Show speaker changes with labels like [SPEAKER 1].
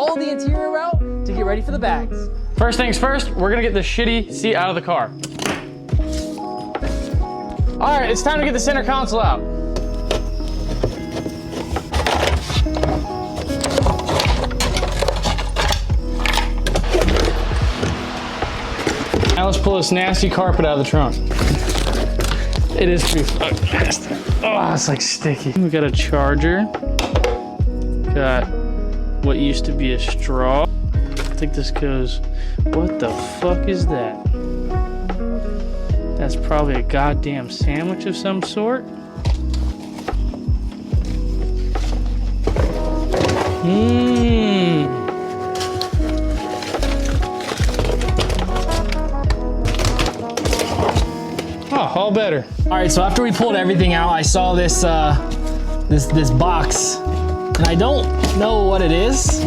[SPEAKER 1] follow the interior route to get ready for the bags.
[SPEAKER 2] First things first, we're gonna get this shitty seat out of the car. All right, it's time to get the center console out. Now let's pull this nasty carpet out of the trunk. It is pretty fucking nasty. Oh, it's like sticky. We got a charger. Got what used to be a straw. I think this goes, what the fuck is that? That's probably a goddamn sandwich of some sort. Oh, all better.
[SPEAKER 1] All right, so after we pulled everything out, I saw this this box, and I don't know what it is.